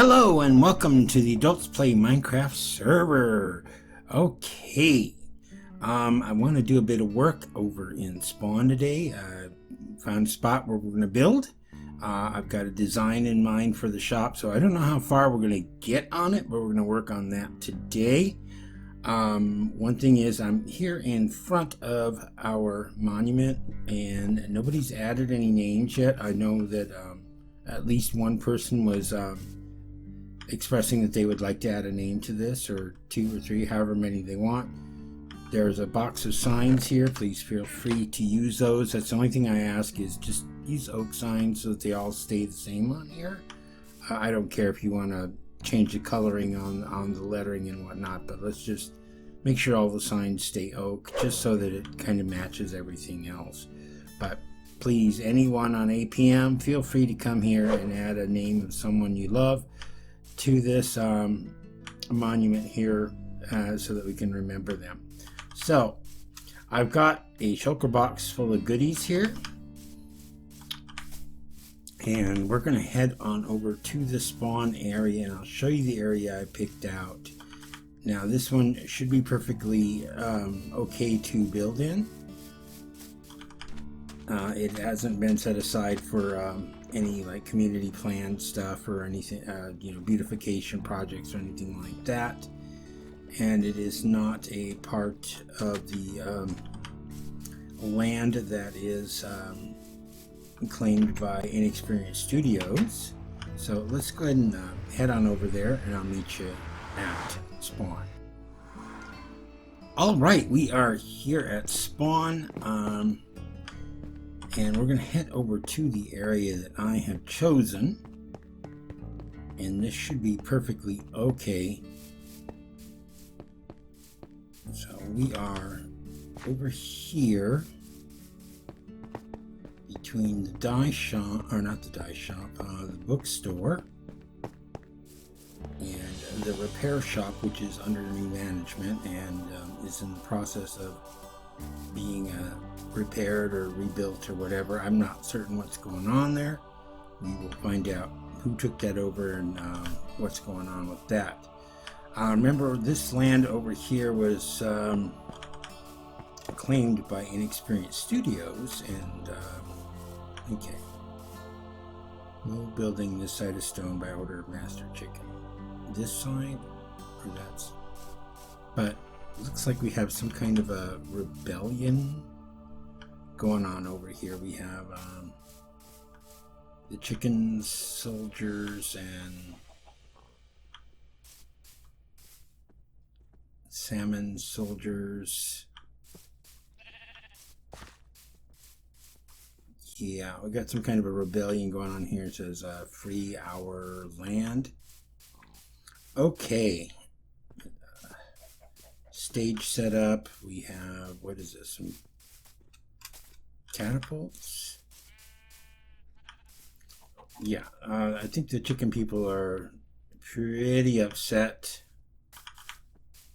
Hello and welcome to the Adults Play Minecraft server. Okay, I want to do a bit of work over in Spawn today. Found a spot where we're going to build. I've got a design in mind for the shop, so I don't know how far we're going to get on it, but we're going to work on that today. One thing is I'm here in front of our monument and nobody's added any names yet. I know that at least one person was expressing that they would like to add a name to this, or 2 or 3, however many they want. There's a box of signs here. Please feel free to use those. That's the only thing I ask, is just use oak signs so that they all stay the same on here. I don't care if you want to change the coloring on the lettering and whatnot, but let's just make sure all the signs stay oak, just so that it kind of matches everything else. But please, anyone on APM, feel free to come here and add a name of someone you love to this monument here, so that we can remember them. So I've got a shulker box full of goodies here, and we're going to head on over to the spawn area, and I'll show you the area I picked out. Now this one should be perfectly okay to build in. It hasn't been set aside for any like community plan stuff or anything, beautification projects or anything like that. And it is not a part of the land that is claimed by Inexperienced Studios. So let's go ahead and head on over there, and I'll meet you at spawn. All right, we are here at spawn. And we're going to head over to the area that I have chosen. And this should be perfectly okay. So we are over here between the dye shop, or not the dye shop, the bookstore, and the repair shop, which is under new management and is in the process of being repaired or rebuilt or whatever. I'm not certain what's going on there. We will find out who took that over and what's going on with that. Remember, this land over here was claimed by Inexperienced Studios, and okay, no building this side of stone by order of Master Chicken. This side, or that's, but looks like we have some kind of a rebellion going on over here. We have the chicken soldiers and salmon soldiers. Yeah, we got some kind of a rebellion going on here. It says free our land. Okay. Stage set up. We have, what is this, some catapults? Yeah, I think the chicken people are pretty upset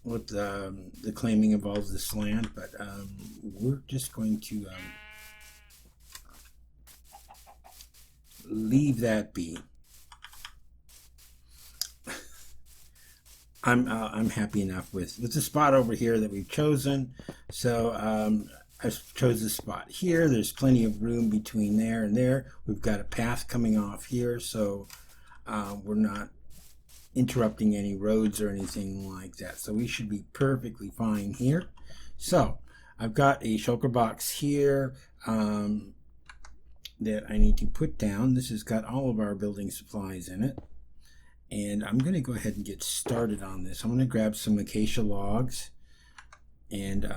with the claiming of all of this land, but we're just going to leave that be. I'm happy enough with the spot over here that we've chosen. So I chose this spot here. There's plenty of room between there and there. We've got a path coming off here, so we're not interrupting any roads or anything like that. So we should be perfectly fine here. So I've got a shulker box here that I need to put down. This has got all of our building supplies in it. And I'm going to go ahead and get started on this. I'm going to grab some acacia logs, and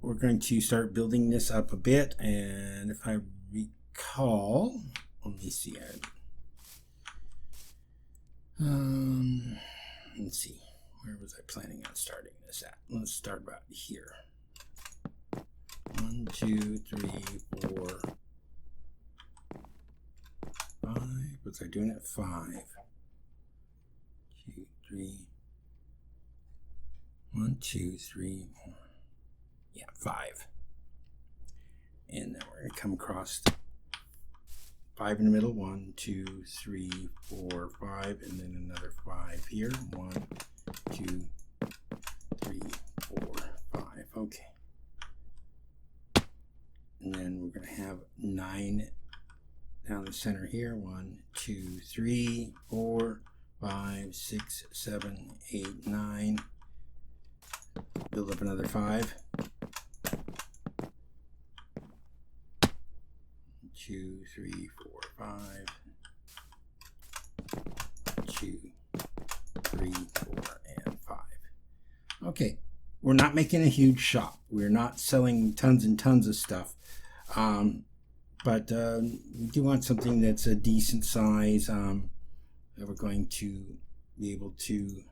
we're going to start building this up a bit. And if I recall, let me see. Let's see. Where was I planning on starting this at? Let's start about here. 1, 2, 3, 4, 5. Was I doing it? 5, 2, 3. 1, 2, 3. Yeah, 5. And then we're going to come across 5 in the middle. 1, 2, 3, 4, 5, and then another 5 here. 1, 2, 3, 4, 5. Okay. And then we're going to have 9 down the center here. 1, 2, 3, 4, 5, 6, 7, 8, 9. Build up another 5. 2, 3, 4, 5. 2, 3, 4, and 5. Okay, we're not making a huge shop. We're not selling tons and tons of stuff. But we do want something that's a decent size that we're going to be able to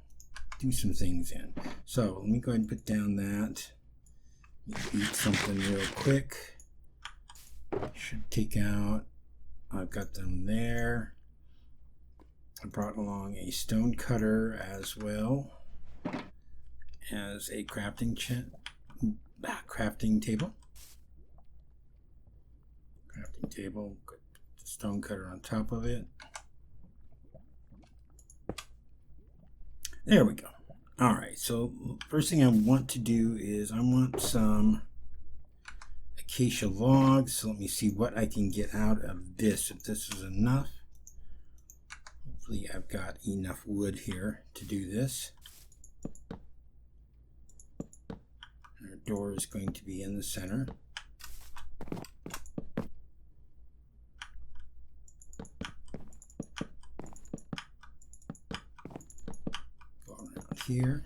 do some things in. So let me go ahead and put down that. Eat something real quick. Should take out, I've got them there. I brought along a stone cutter as well as a crafting table. Crafting table, put the stone cutter on top of it. There we go. Alright, so first thing I want to do is I want some acacia logs. So let me see what I can get out of this, if this is enough. Hopefully I've got enough wood here to do this. Our door is going to be in the center. Go around here.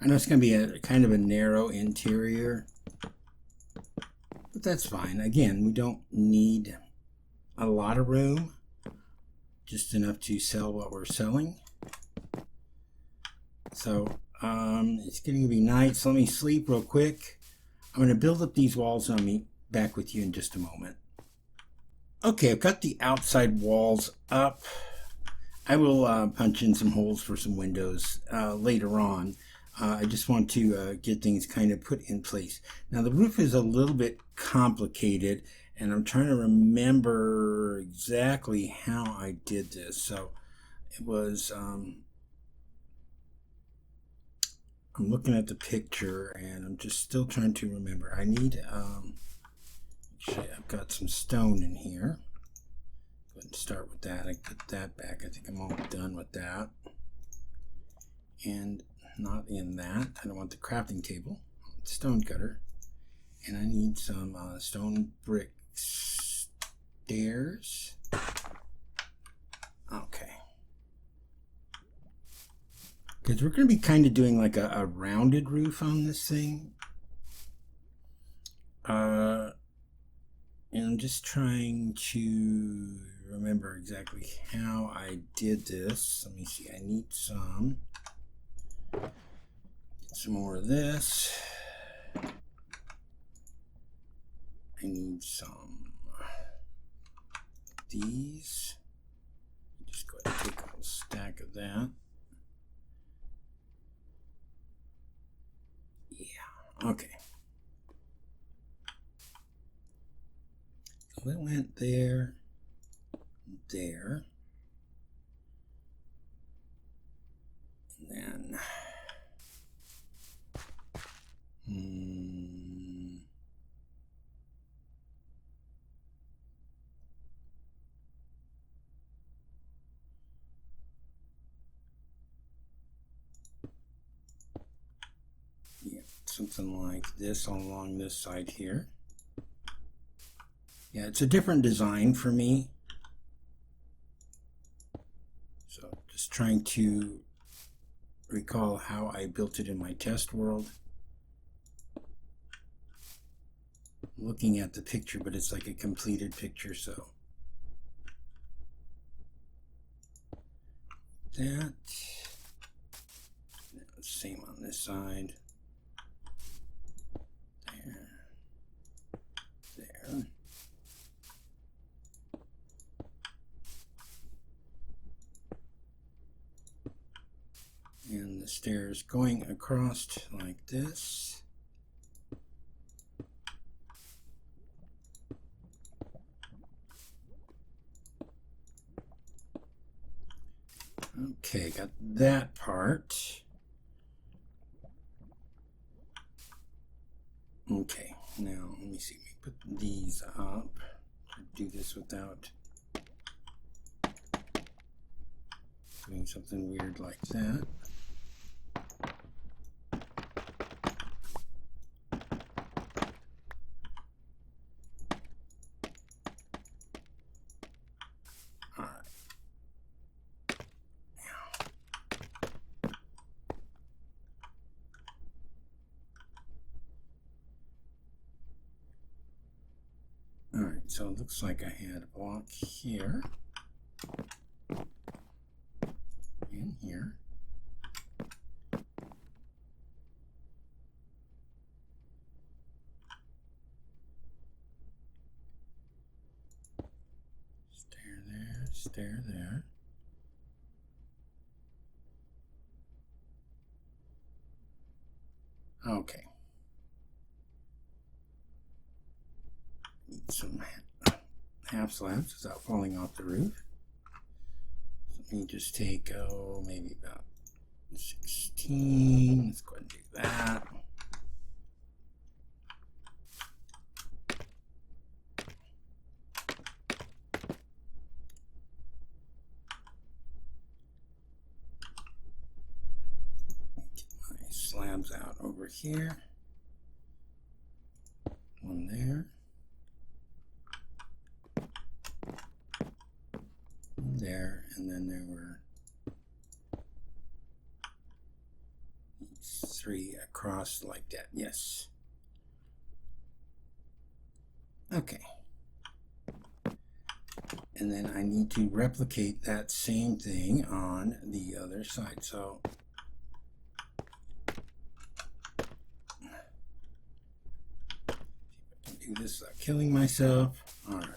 I know it's going to be a kind of a narrow interior, but that's fine. Again, we don't need a lot of room, just enough to sell what we're selling. So it's going to be night, so let me sleep real quick. I'm going to build up these walls and I'll meet back with you in just a moment. Okay, I've got the outside walls up. I will punch in some holes for some windows later on. I just want to get things kind of put in place. Now the roof is a little bit complicated and I'm trying to remember exactly how I did this. So it was, I'm looking at the picture and I'm just still trying to remember. I need, actually I've got some stone in here. Go ahead and start with that. I put that back. I think I'm all done with that. And not in that. I don't want the crafting table. Stone cutter. And I need some stone brick stairs. Okay. Because we're going to be kind of doing like a rounded roof on this thing. And I'm just trying to remember exactly how I did this. Let me see. I need some more of this. I need some of these. Just go ahead and take a whole stack of that. Yeah, okay. So that went there, there, and then yeah, something like this along this side here. Yeah, it's a different design for me. So just trying to recall how I built it in my test world. Looking at the picture, but it's like a completed picture, so that. Same on this side. There. There. And the stairs going across like this. Okay, got that part. Okay, now let me see. Let me put these up. Do this without doing something weird like that. Alright, so it looks like I had a block here and here. Stair there, stair there. Okay. Need some half slabs without falling off the roof. So let me just take, maybe about 16. Let's go ahead and do that. Get my slabs out over here. One there. There, and then there were these 3 across like that. Yes. Okay. And then I need to replicate that same thing on the other side. So I can do this without killing myself. All right.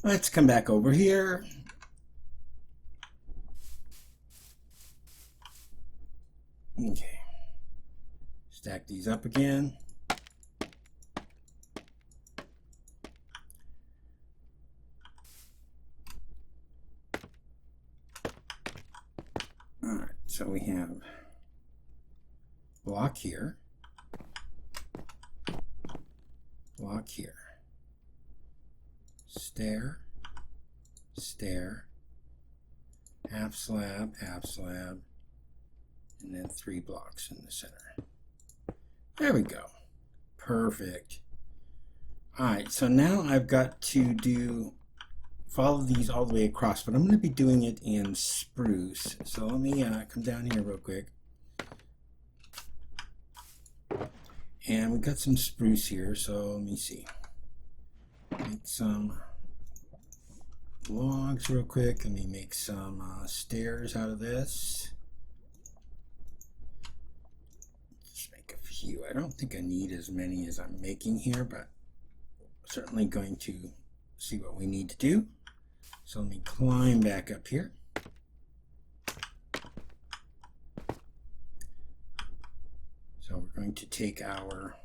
Let's come back over here. Okay. Stack these up again. All right, so we have block here, block here. Stair, stair, half slab, and then 3 blocks in the center. There we go. Perfect. Alright, so now I've got to follow these all the way across, but I'm going to be doing it in spruce. So let me come down here real quick. And we've got some spruce here, so let me see. Make some logs real quick. Let me make some stairs out of this. Just make a few. I don't think I need as many as I'm making here, but certainly going to see what we need to do. So let me climb back up here. So we're going to take our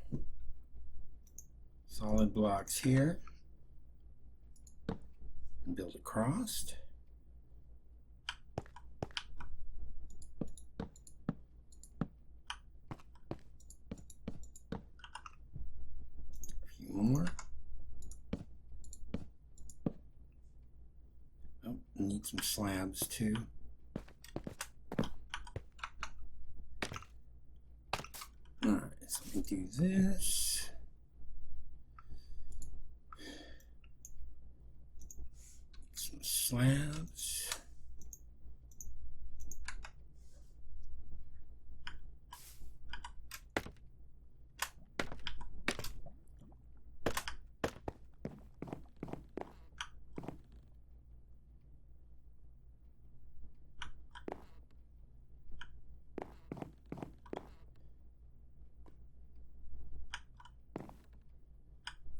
solid blocks here and build across. A few more. Oh, need some slabs too. Alright, so let me do this. Some slabs.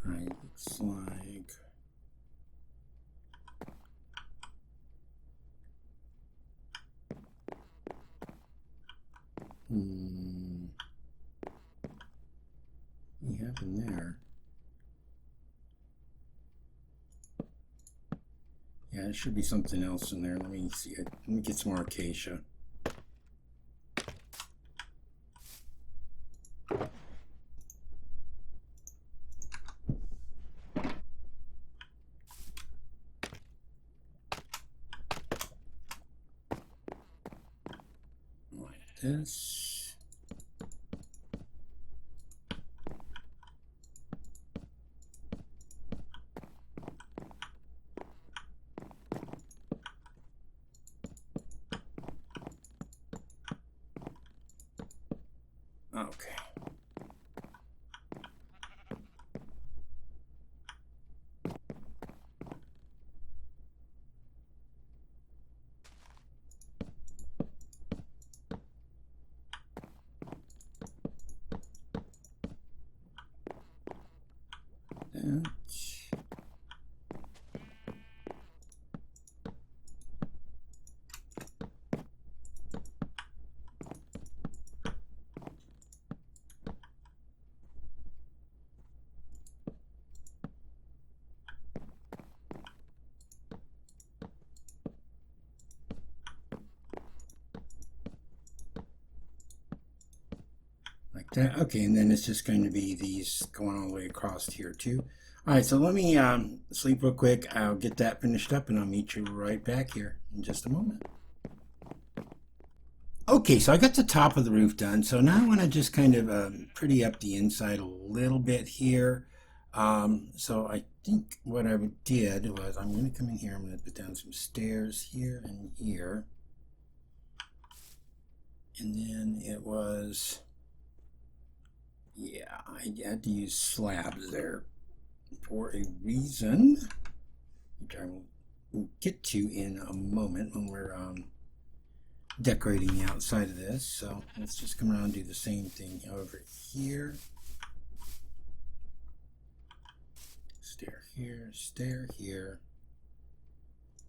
Alright, looks like We have in there. Yeah, there should be something else in there. Let me see. Let me get some more acacia. Like this. Okay. Like that. Okay, and then it's just going to be these going all the way across here too. All right, so let me sleep real quick. I'll get that finished up and I'll meet you right back here in just a moment. Okay, so I got the top of the roof done. So now I want to just kind of pretty up the inside a little bit here. So I think what I did was I'm going to come in here. I'm going to put down some stairs here and here. And then it was, yeah, I had to use slabs there for a reason, which I will get to in a moment when we're decorating the outside of this. So let's just come around and do the same thing over here. Stair here,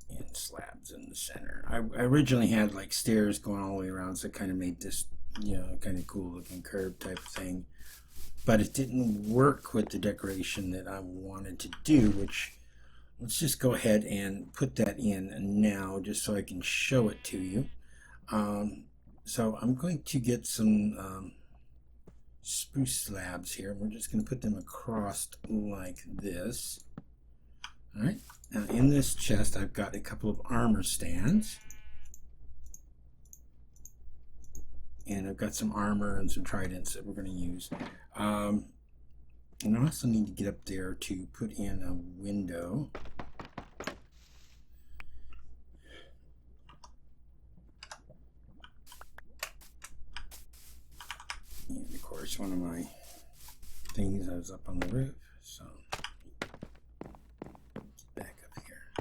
and slabs in the center. I originally had like stairs going all the way around, so it kind of made this, you know, kind of cool looking curve type of thing. But it didn't work with the decoration that I wanted to do, which let's just go ahead and put that in now just so I can show it to you. So I'm going to get some spruce slabs here. We're just going to put them across like this. All right, now in this chest I've got a couple of armor stands. And I've got some armor and some tridents that we're going to use. And I also need to get up there to put in a window. And of course, one of my things, I was up on the roof, so get back up here.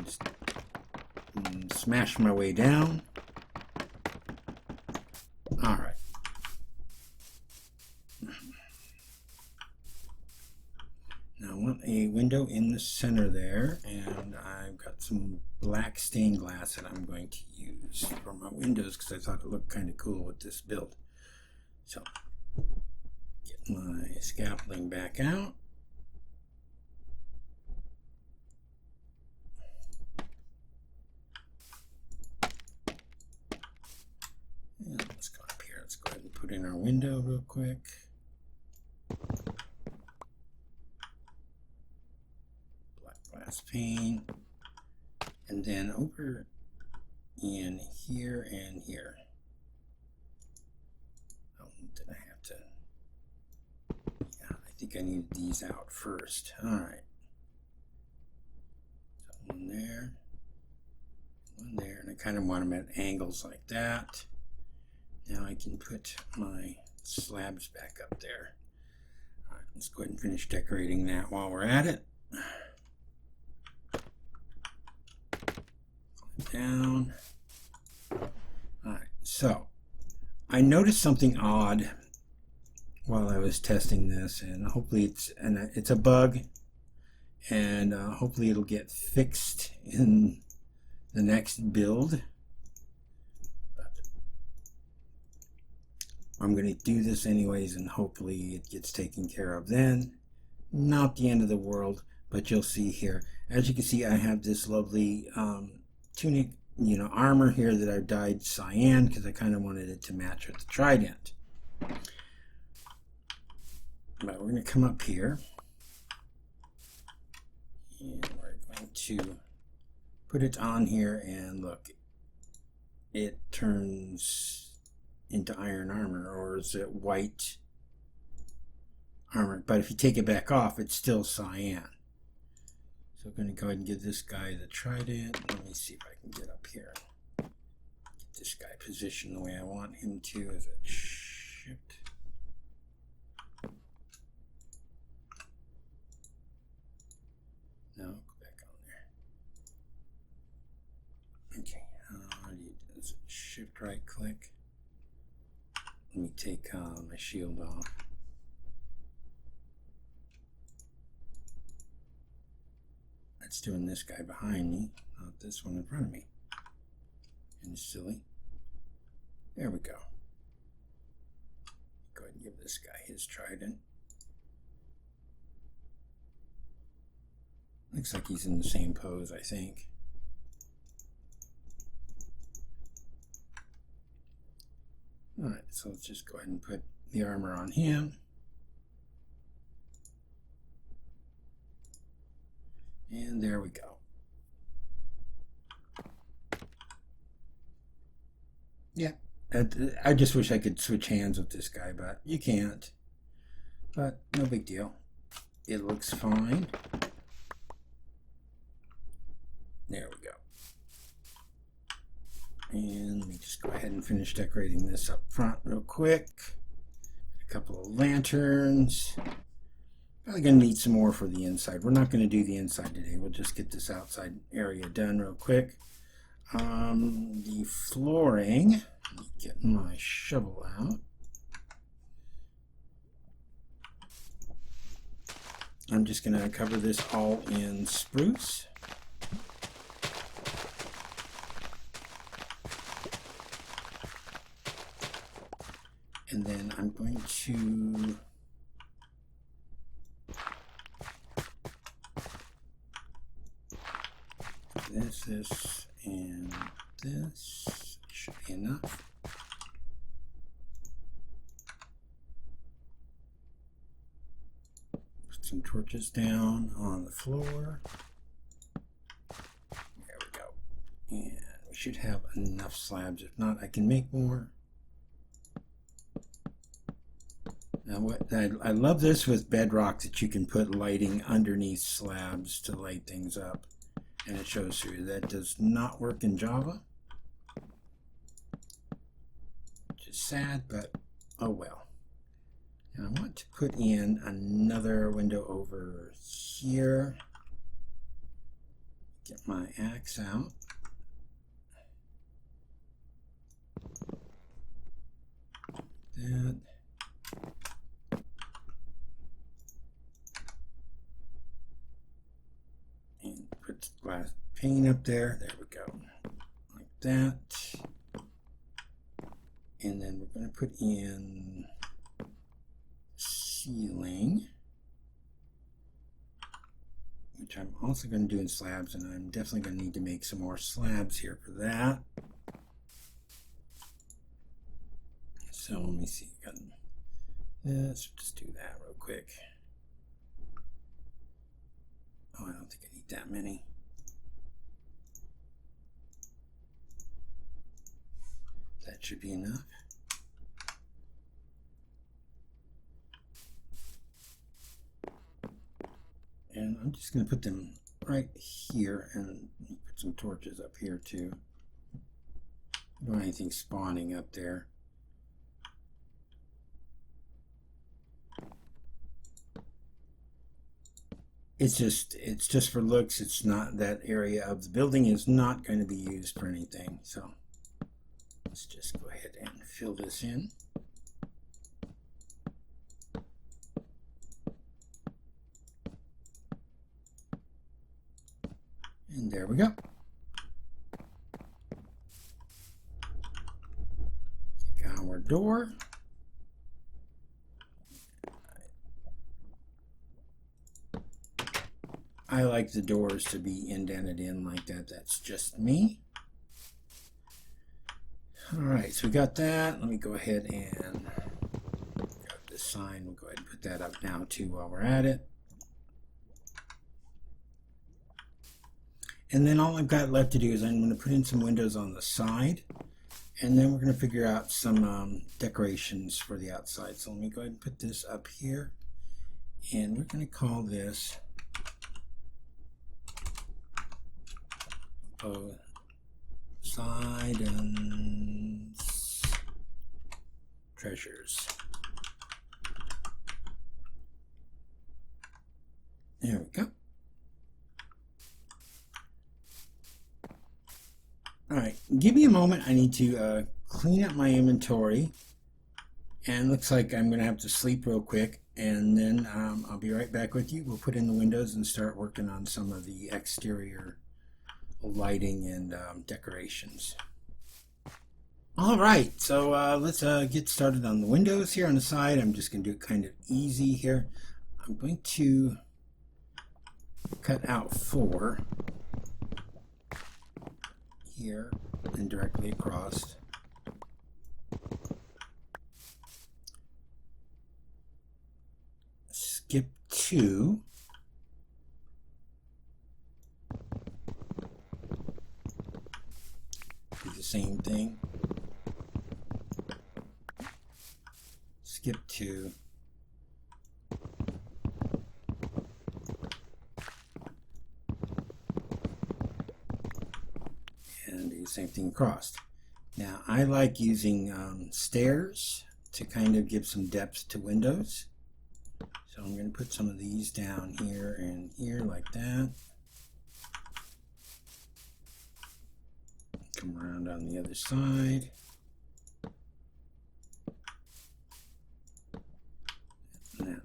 Just smash my way down. All right. Now I want a window in the center there, and I've got some black stained glass that I'm going to use for my windows because I thought it looked kind of cool with this build. So get my scaffolding back out. And let's go up here. Let's go ahead and put in our window real quick. Black glass pane. And then over in here and here. Oh, did I have to? Yeah, I think I needed these out first. All right. So one there, and I kind of want them at angles like that. Now I can put my slabs back up there. All right, let's go ahead and finish decorating that while we're at it. Down. All right, so I noticed something odd while I was testing this, and hopefully it's a bug. and hopefully it'll get fixed in the next build. But I'm going to do this anyways, and hopefully it gets taken care of then. Not the end of the world, but you'll see here. As you can see, I have this lovely tunic, armor here that I've dyed cyan because I kind of wanted it to match with the trident. But we're going to come up here, and we're going to put it on here, and look, it turns into iron armor, or is it white armor? But if you take it back off, it's still cyan. So I'm going to go ahead and give this guy the trident. Let me see if I can get up here. Get this guy positioned the way I want him to. Is it shift? No, go back on there. Okay, how do you do this? Shift right click. Let me take my shield off. That's doing this guy behind me, not this one in front of me. And it's silly. There we go. Go ahead and give this guy his trident. Looks like he's in the same pose, I think. Alright, so let's just go ahead and put the armor on him. And there we go. Yeah, I just wish I could switch hands with this guy, but you can't. But no big deal. It looks fine. There we go. And let me just go ahead and finish decorating this up front real quick. A couple of lanterns. Probably going to need some more for the inside. We're not going to do the inside today. We'll just get this outside area done real quick. The flooring. Let me get my shovel out. I'm just going to cover this all in spruce. And then I'm going to this, and this should be enough. Put some torches down on the floor. There we go. And we should have enough slabs. If not, I can make more. Now, I love this with bedrock, that you can put lighting underneath slabs to light things up. And it shows through. That does not work in Java, which is sad, but oh well. Now I want to put in another window over here. Get my axe out. That. And put glass pane up there. There we go. Like that. And then we're going to put in ceiling, which I'm also going to do in slabs, and I'm definitely going to need to make some more slabs here for that. So let me see. Let's just do that real quick. Oh, I don't think I need that many. That should be enough. And I'm just going to put them right here and put some torches up here too. Don't want anything spawning up there. It's just for looks. It's not, that area of the building is not going to be used for anything. So let's just go ahead and fill this in. There we go. Take our door. I like the doors to be indented in like that. That's just me. Alright, so we got that. Let me go ahead and grab this sign. We'll go ahead and put that up now too while we're at it. And then all I've got left to do is I'm going to put in some windows on the side. And then we're going to figure out some decorations for the outside. So let me go ahead and put this up here. And we're going to call this Poseidon's Treasures. There we go. Alright, give me a moment. I need to clean up my inventory. And looks like I'm going to have to sleep real quick. And then I'll be right back with you. We'll put in the windows and start working on some of the exterior lighting and decorations. Alright, so let's get started on the windows here on the side. I'm just going to do it kind of easy here. I'm going to cut out 4 here and directly across. Skip 2. Do the same thing. Skip 2. And do the same thing across. Now I like using stairs to kind of give some depth to windows. So I'm going to put some of these down here and here like that. Come around on the other side. Now,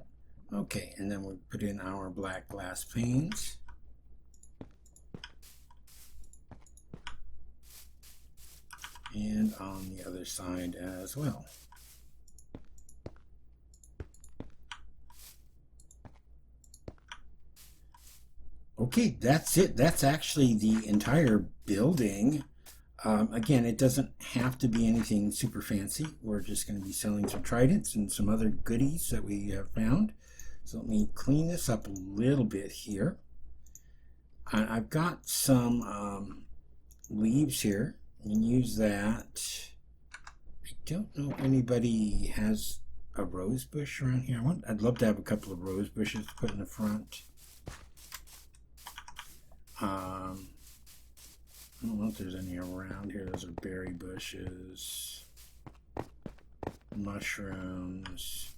okay, and then we'll put in our black glass panes. And on the other side as well. Okay, that's it. That's actually the entire building. Again, it doesn't have to be anything super fancy. We're just going to be selling some tridents and some other goodies that we have found. So let me clean this up a little bit here. I've got some leaves here. And use that. I don't know if anybody has a rose bush around here. I'd love to have a couple of rose bushes to put in the front. I don't know if there's any around here. Those are berry bushes, mushrooms.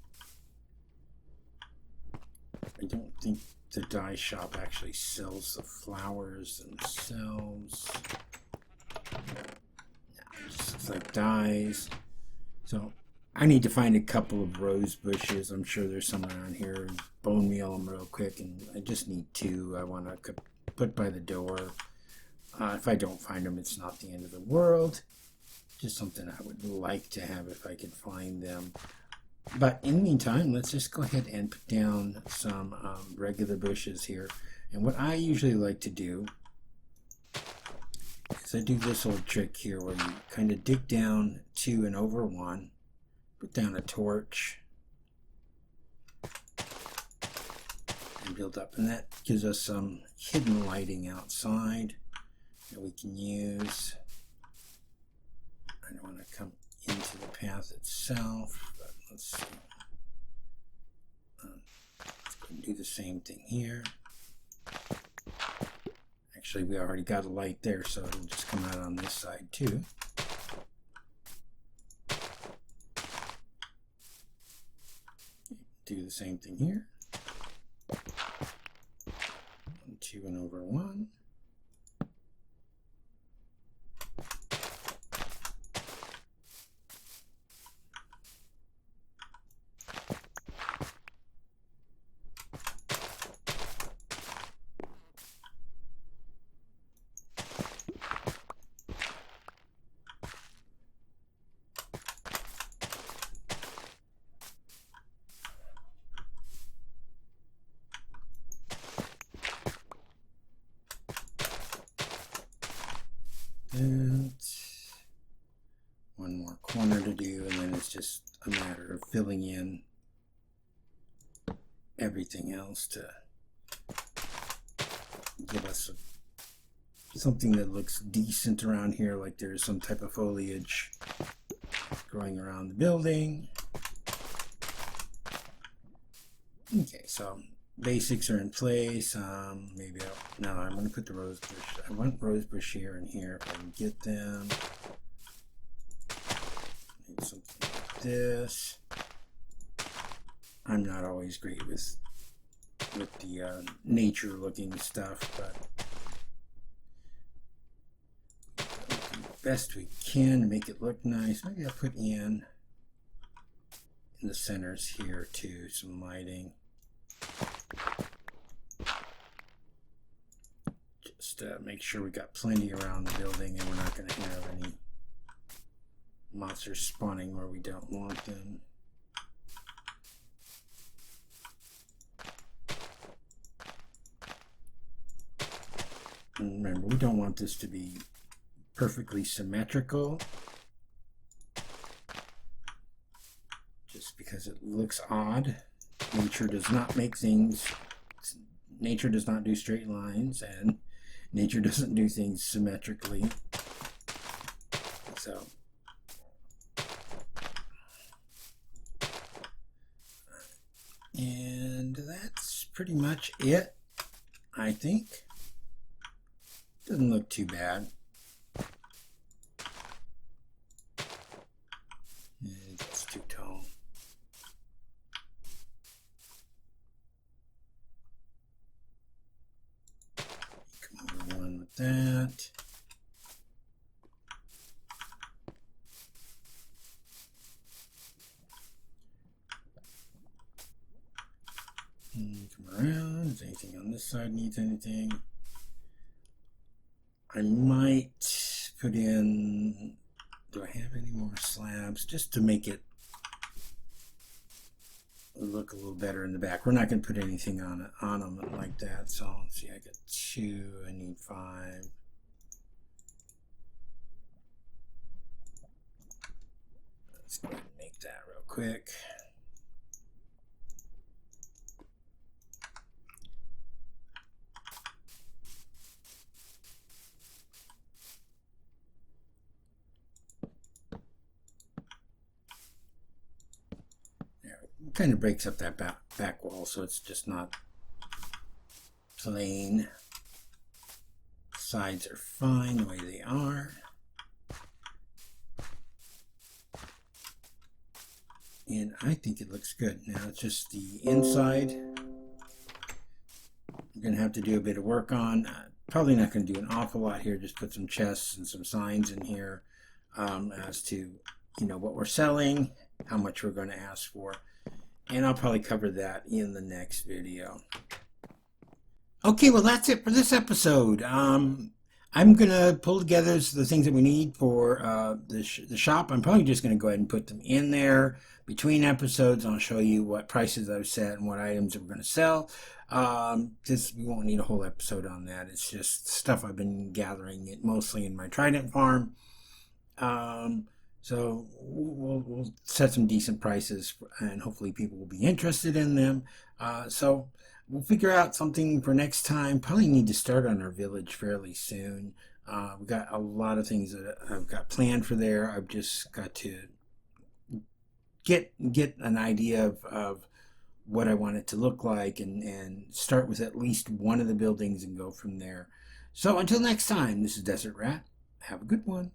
I don't think the dye shop actually sells the flowers themselves. Just looks like dyes. So I need to find a couple of rose bushes. I'm sure there's some around here. Bone meal them real quick, and I just need 2. I want to put by the door. If I don't find them, it's not the end of the world. Just something I would like to have if I could find them. But in the meantime, let's just go ahead and put down some regular bushes here. And what I usually like to do is I do this little trick here where you kind of dig down 2 and over 1, put down a torch, and build up. And that gives us some hidden lighting outside that we can use. I don't want to come into the path itself, but let's see. Let's go and do the same thing here. Actually, we already got a light there, so it'll just come out on this side too. Do the same thing here. 2 and over 1. to do, and then it's just a matter of filling in everything else to give us something that looks decent around here, like there's some type of foliage growing around the building. Okay, so basics are in place. Maybe no, I'm going to put the rose bush. I want rose bush here and here if I can get them. Maybe something like this. I'm not always great with the nature looking stuff, but we'll do the best we can to make it look nice. Maybe I'll put in the centers here too, some lighting. Just make sure we got plenty around the building and we're not going to have any monsters spawning where we don't want them. And remember, we don't want this to be perfectly symmetrical, just because it looks odd. Nature does not make things, nature does not do straight lines, and nature doesn't do things symmetrically. So, and that's pretty much it, I think. Doesn't look too bad. It's too tall. Come over one with that. And come around. Is anything on this side needs anything? I might put in, do I have any more slabs, just to make it look a little better in the back. We're not going to put anything on them like that. So let's see, I got 2, I need 5. Let's go ahead and make that real quick. Kind of breaks up that back wall, so it's just not plain. Sides are fine the way they are. And I think it looks good. Now it's just the inside I'm going to have to do a bit of work on. Probably not going to do an awful lot here, just put some chests and some signs in here as to, you know, what we're selling, how much we're going to ask for. And I'll probably cover that in the next video. Okay, well that's it for this episode. I'm going to pull together the things that we need for the shop. I'm probably just going to go ahead and put them in there between episodes. I'll show you what prices I've set and what items we're going to sell. Just we won't need a whole episode on that. It's just stuff I've been gathering it mostly in my trident farm. So we'll set some decent prices, and hopefully people will be interested in them. So we'll figure out something for next time. Probably need to start on our village fairly soon. We've got a lot of things that I've got planned for there. I've just got to get an idea of what I want it to look like, and start with at least one of the buildings and go from there. So until next time, this is Desert Rat. Have a good one.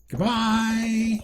Goodbye.